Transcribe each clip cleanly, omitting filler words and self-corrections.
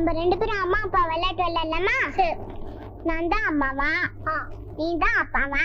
நம்ம ரெண்டு பேரும் அம்மா அப்பா விளையாட்டு விளையாடலாமா? நான் தான் அம்மாவா, நீ தான் அப்பாவா?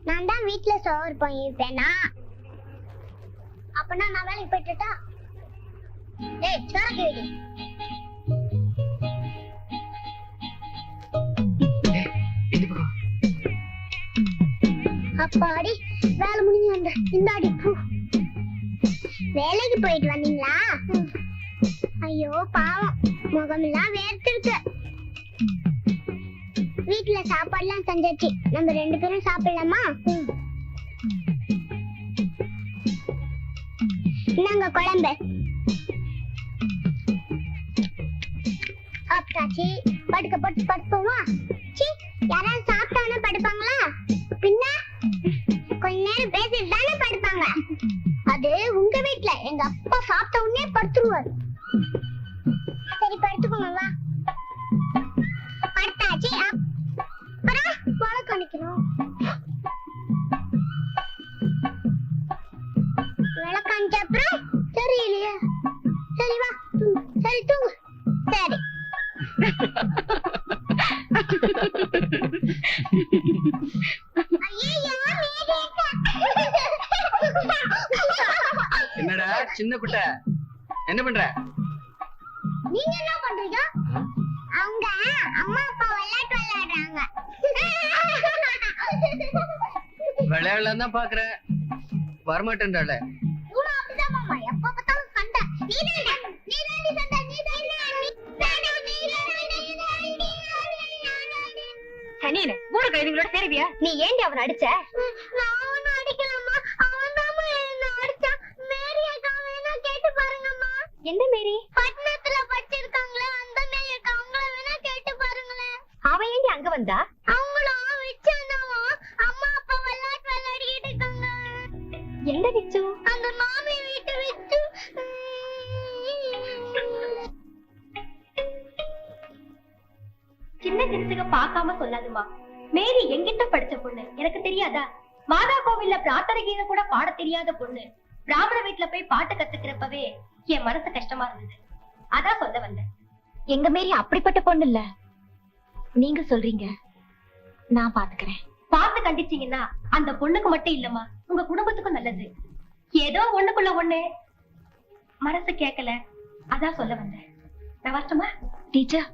நான் தான் வீட்டுல சோறு போயிருப்பேனா? அப்பனா நான் வேலைக்கு போயிட்டுட்டா? ஏய் சோறு கேடி. அப்பாடி வேலை முடிஞ்சு வந்த இந்தாடி பூ. வேலைக்கு போயிட்டு வந்தீங்களா? ஐயோ பாவம், முகமெல்லாம் வேர்த்திருக்கு. வீட்டுல சாப்பாடுலாம் செஞ்சாச்சு, நம்ம ரெண்டு பேரும் சாப்பிடலாமா? என்னங்க குழம்பு? சாப்பிட்டாச்சு, படுக்க போட்டு படுப்போமா? யாராவது சாப்பிட்டானே படுப்பாங்களா? பின்ன கொஞ்ச நேரம் பேசிட்டு தானே படுப்பாங்க. அது உங்க வீட்டுல எங்க அப்பா சாப்பிட்ட உடனே படுத்துருவாரு. சரி படுத்துக்கோங்க வா. படுத்தாச்சு, அப்புறம் வழக்கு அடிக்கணும். விளக்கு அடிச்ச அப்புறம் தெரியலையே. சரி வா, சரி தூங்கு. சரி என்னடா சின்ன குட்டை, என்ன பண்ற? நீங்க என்ன பண்றீங்க? அவங்க அம்மா அப்பா விளையாட்டு விளையாடுறாங்க. விளையாடலாம் தான் பாக்குற, வரமாட்டேன்டால. அப்படிதான் மாமா, எப்ப பார்த்தாலும் சண்டை. சனியனே, மூணு கைதிகளோட சேருவியா? நீ ஏண்டி அவனை அடிச்ச? நான் அடிக்கலாமா, அவன் தான் என்ன அடிச்சான். மேரி அக்கா வேணா கேட்டு பாருங்கம்மா. எந்த மேரி? பட்டணத்துல படிச்சிருக்காங்களே அந்த மேரி அக்கா, அவங்கள வேணா கேட்டு பாருங்களேன். அவன் ஏண்டி அங்க வந்தா? அவங்களும் வச்சானவும் அம்மா அப்பா விளையாட்டு விளையாடிட்டு இருக்காங்க. எந்த விச்சு? அந்த மாமி வீட்டு விச்சு. சின்ன சின்னத்துக்கு பாக்காம சொல்லாதுமா. மேரி எங்கிட்ட படிச்ச பொண்ணு, எனக்கு தெரியாதா? மாதா கோவில்ல பிரார்த்தனை கீதை கூட பாட தெரியாத பொண்ணு பிராமண வீட்டுல போய் பாட்டு கத்துக்கிறப்பவே என் மனசு கஷ்டமா இருந்தது. அதான் சொல்ல வந்தேன். எங்க மேரி அப்படிப்பட்ட பொண்ணு இல்ல. நீங்க சொல்றீங்க, நான் பாத்துக்கிறேன். பார்த்து கண்டிச்சீங்கன்னா அந்த பொண்ணுக்கு மட்டும் இல்லம்மா, உங்க குடும்பத்துக்கும் நல்லது. ஏதோ ஒண்ணுக்குள்ள ஒண்ணு மனசு கேட்கல, அதான் சொல்ல வந்தேன். நான் வரட்டுமா? டீச்சர்,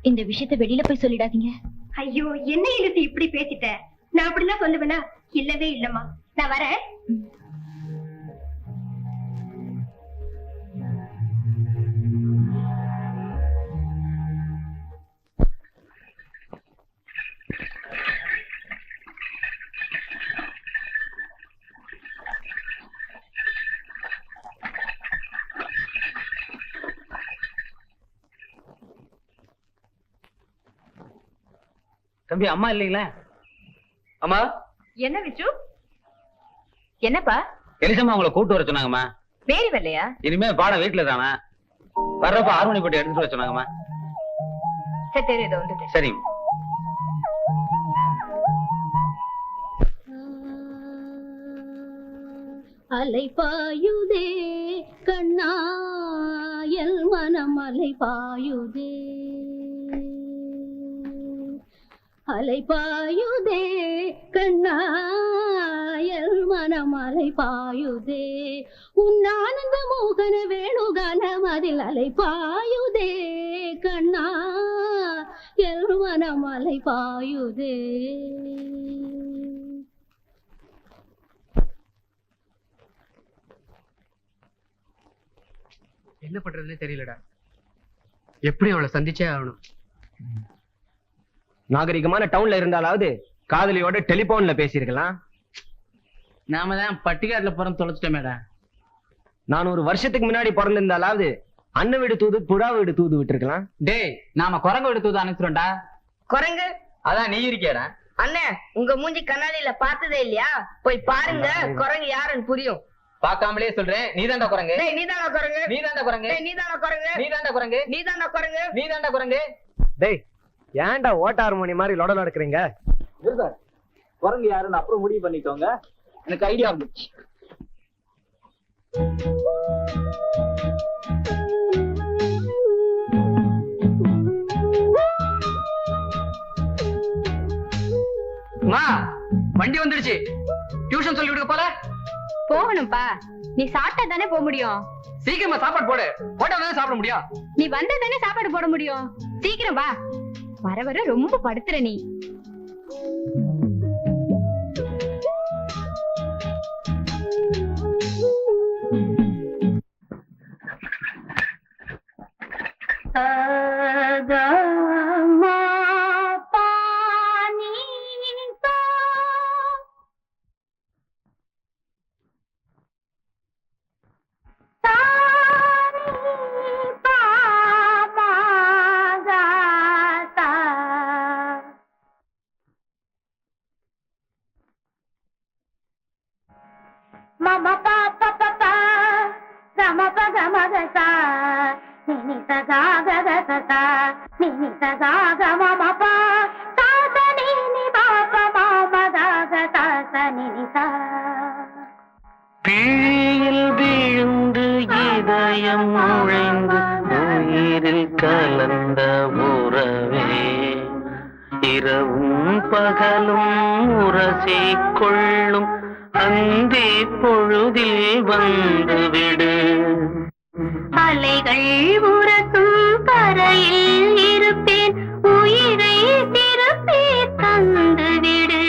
இந்த விஷயத்தை வெளியில போய் சொல்லிடாதீங்க. ஐயோ, என்ன எழுத்து இப்படி பேசிட்ட? நான் அப்படிலாம் சொல்லுவேனா? இல்லவே இல்லம்மா, நான் வரேன். தம்பி, அம்மா இல்லீங்களா? அம்மா. என்ன விச்சு? என்னப்பா? எலிசம்மா உங்களை கூட்டு வர சொன்னாங்கம்மா. பேரி வரலையா? இனிமே பாடம் வீட்டுல தானே, வர்றப்ப 6 மணி போட்டு எடுத்துட்டு வர சொன்னாங்கம்மா. சரி, இதோ வந்துட்டேன். சரி. அலை பாயுதே கண்ணா, எல் மனம் அலை பாயுதே. அலை பாயுதே கண்ணா, எல் மனம் அலை பாயுதே. உன் ஆனந்த மோகன வேணுகானம் அதில் அலை பாயுதே கண்ணா, எல் மனம் அலை பாயுதே. என்ன பண்றதுன்னே தெரியலடா. எப்படி அவளை சந்திச்சே ஆகணும். நாகரிகமான டவுன்ல இருந்தாலாவது காதலியோட டெலிபோன்ல பேசியிருக்கலாம். நாம தான் பட்டிக்காட்டுல பிறந்து தொலைச்சிட்டோமேடா. நான் ஒரு வருஷத்துக்கு முன்னாடி பிறந்திருந்தாலாவது அண்ணன் வீடு தூது புறா வீடு தூது விட்டுருக்கலாம். டேய், நாம குரங்கு வீடு தூது அனுப்பிச்சிட்டோம்டா. குரங்கு? அதான் நீ இருக்கியாடா. அண்ணே, உங்க மூஞ்சி கண்ணாடியில பார்த்ததே இல்லையா? போய் பாருங்க, குரங்கு யாருன்னு புரியும். பாக்காமலே சொல்றேன், நீதான்டா குரங்கு. நீதானா குரங்கு? நீதான்டா குரங்கு. நீதானா குரங்கு? நீதான்டா குரங்கு. நீதானா குரங்கு? நீதான்டா குரங்கு. டேய், ஏன்டா ஓட்ட ஹார்மோனி மாதிரி லொட எடுக்கிறீங்க? குரங்கு யாருன்னு அப்புறம் முடிவு பண்ணிக்கோங்க. எனக்கு ஐடியா வந்துச்சு. மா வண்டி வந்துடுச்சு. டியூஷன் சொல்லி விடுங்க போல. போகணும்பா. நீ சாப்பிட்டா தானே போக முடியும். சீக்கிரமா சாப்பாடு போடு. போட்டா தானே சாப்பிட முடியும். நீ வந்தா தானே சாப்பாடு போட முடியும். சீக்கிரம் வா. வர வர ரொம்ப படுத்துற நீ. Mama pa pa pa pa, gama pa gama ga sa, ni ni sa ga ga ga sa sa, ni ni sa ga ga mama pa, sa sa ni ni pa pa mama ga ga sa sa ni ni sa. பிழியில் விழுந்து இதயம் நுழைந்து உயிரில் கலந்த உறவே இரவும் பகலும் உரசிக் கொள்ளும் அந்தி பொழுதில் வந்துவிடு. அலைகள் உரசும் கரையில் இருப்பேன் உயிரை திருப்பி தந்துவிடு.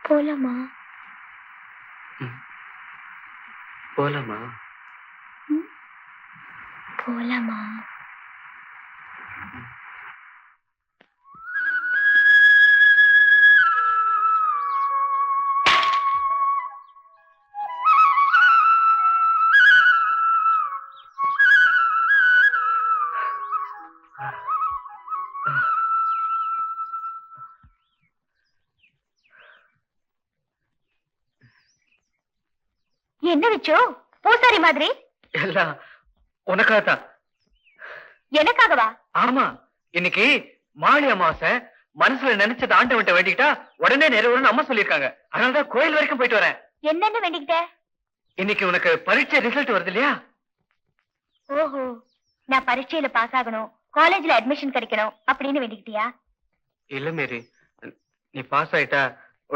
போலாமா? போலாமா? போலாமா? என்ன வச்சோ பூசாரி மாதிரி? எல்லாம் உனக்காகத்தான். எனக்காகவா? ஆமா, இன்னைக்கு மாளி அமாவாசை. மனசுல நினைச்சது ஆண்டவன்ட்ட வேண்டிக்கிட்டா உடனே நிறைவேறும்னு அம்மா சொல்லிருக்காங்க. அதனாலதான் கோயில் வரைக்கும் போயிட்டு வரேன். என்னன்னு வேண்டிக்கிட்ட? இன்னைக்கு உனக்கு பரீட்சை ரிசல்ட் வருது இல்லையா? ஓஹோ, நான் பரீட்சையில பாஸ் ஆகணும், காலேஜ்ல அட்மிஷன் கிடைக்கணும் அப்படின்னு வேண்டிக்கிட்டியா? இல்ல மேரி, நீ பாஸ் ஆயிட்டா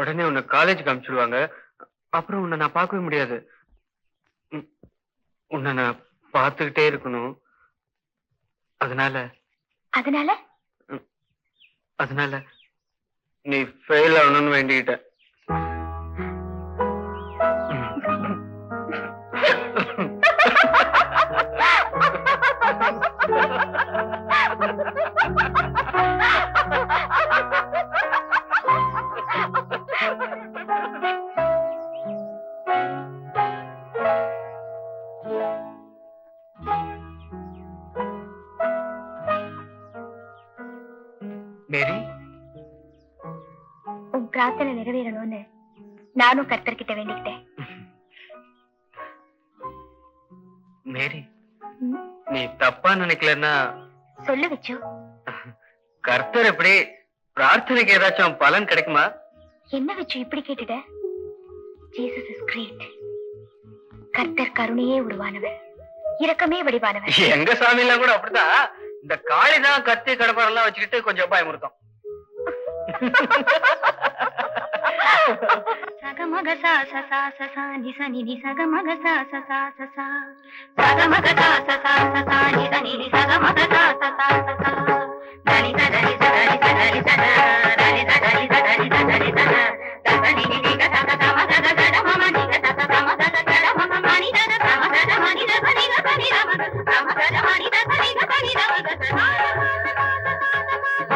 உடனே உன்னை காலேஜுக்கு அனுப்பிச்சிடுவாங்க. அப்புறம் உன்னை நான் பார்க்கவே முடியாது. உன்னை நான் பார்த்துக்கிட்டே இருக்கணும். அதனால நீ ஃபெயில் ஆகணும்னு வேண்டிக்கிட்ட. பிரார்த்தனை நிறைவேறணும்னு நானும் கர்த்தர்கிட்ட வேண்டிக்கிட்டேன். மேரி, நீ தப்பா நினைக்கலன்னா சொல்லு வச்சு. கர்த்தர் எப்படி பிரார்த்தனைக்கு ஏதாச்சும் பலன் கிடைக்குமா? என்ன வச்சு இப்படி கேட்டுட்ட? Jesus is great. கர்த்தர் கருணையே உருவானவர், இரக்கமே வடிவானவர். எங்க சாமி எல்லாம் கூட அப்படிதான். இந்த காளிதான் கத்தி கடப்பாரெல்லாம் வச்சுக்கிட்டு கொஞ்சம் பயமுறுத்தம். சகமக சா சா சா சா சா நி ச நி நி சகமக சா சா சா சா சா சகமக சா சா சா சா சா நி ச நி நி சகமக சா சா சா சா சா தனி த தனி த தனி த தனி த தனி த தனி த தனி த தனி த தனி நி நி க த த ம த த த ம ம நி க த த ம த த த ம ம ம நி த த ம த த ம நி த த நி க த நி த ம த ம த த ம நி த த நி க த நி த ம த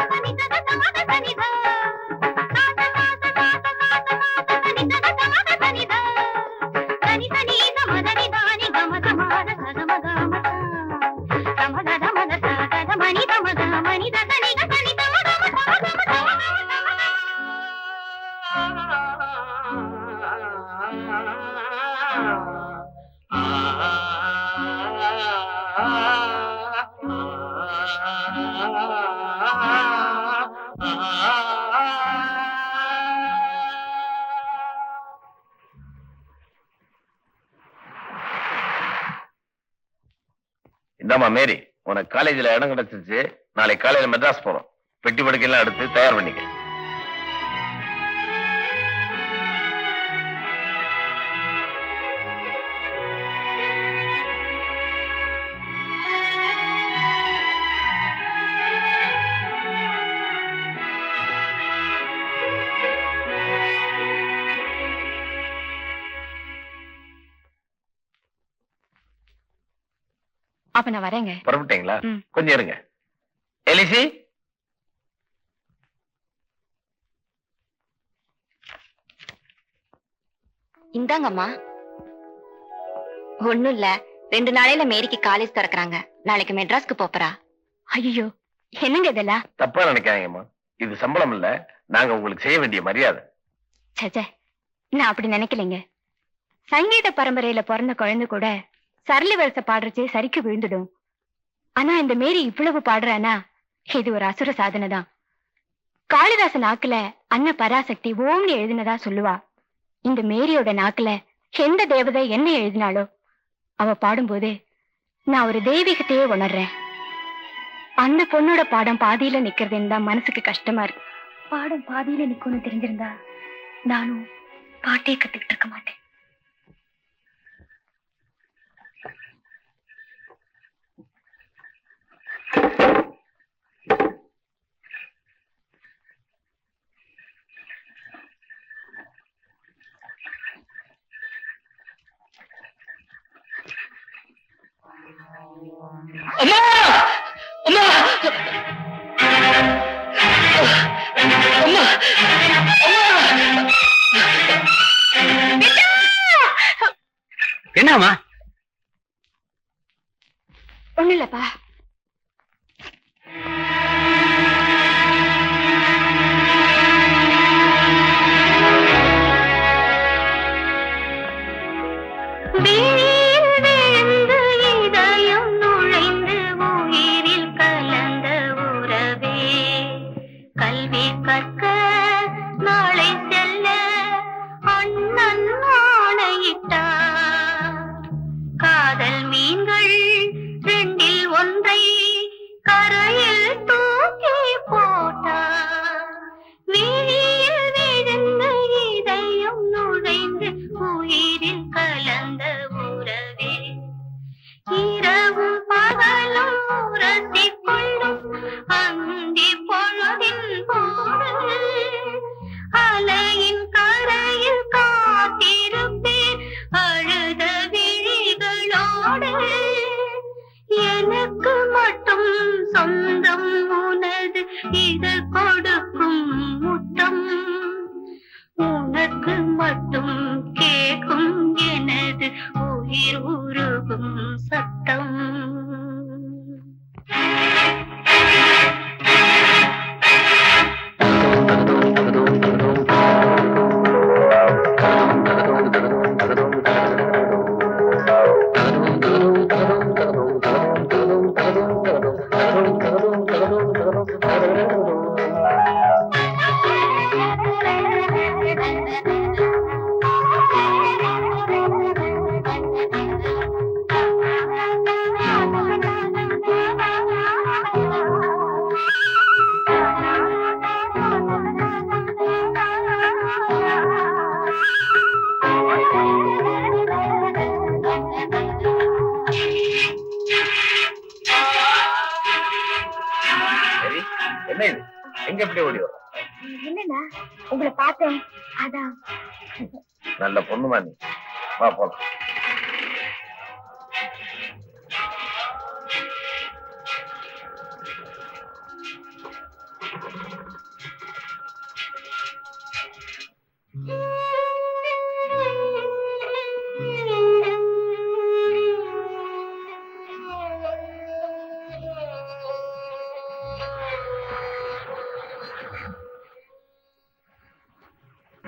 த நி த த ம த த நி த இந்தாமா மேரி, உனக்கு காலேஜ்ல இடம் கிடைச்சிருச்சு. நாளை காலையில மெட்ராஸ் போறோம். பெட்டி படுக்கையெல்லாம் எடுத்து தயார் பண்ணிக்க. அப்ப நான் வரேங்க. புறப்பட்டீங்களா? கொஞ்சம் இருங்க. எலிசி, இந்தாங்கம்மா. ஒண்ணும் இல்ல, 2 நாளையில மேரிக்கு காலேஜ் திறக்கறாங்க. நாளைக்கு மெட்ராஸ்க்கு போறா. ஐயோ, என்னங்க இதெல்லாம்? தப்பா நினைக்காதீங்கம்மா. இது சம்பளம் இல்ல, நாங்க உங்களுக்கு செய்ய வேண்டிய மரியாதை. சே, நான் அப்படி நினைக்கலைங்க. சங்கீத பரம்பரையில பிறந்த குழந்தை கூட சரளி வரிசை பாடுறச்சே சரிக்கு விழுந்துடும். ஆனா இந்த மேரி இவ்வளவு பாடுறானா, இது ஒரு அசுர சாதனை தான். காளிதாச நாக்குல அன்ன பராசக்தி ஓம்னு எழுதினதா சொல்லுவா. இந்த மேரியோட நாக்குல எந்த தேவதை என்ன எழுதினாலோ அவ பாடும்போது நான் ஒரு தெய்வீகத்தையே உணர்றேன். அந்த பொண்ணோட பாடம் பாதியில நிக்கிறதுன்னு தான் மனசுக்கு கஷ்டமா இருக்கு. பாடம் பாதியில நிக்கும்னு தெரிஞ்சிருந்தா நானும் பாட்டே கத்துக்கிட்டு இருக்க மாட்டேன். அம்மா, அம்மா, அம்மா, என்னம்மா? ஒண்ணு இல்லப்பா. என்ன இது எங்க எப்படி ஓடி வர? இல்லண்ணா உங்களை பார்த்தேன் அதான். நல்ல பொண்ணுமா நீ. வா போலாம்.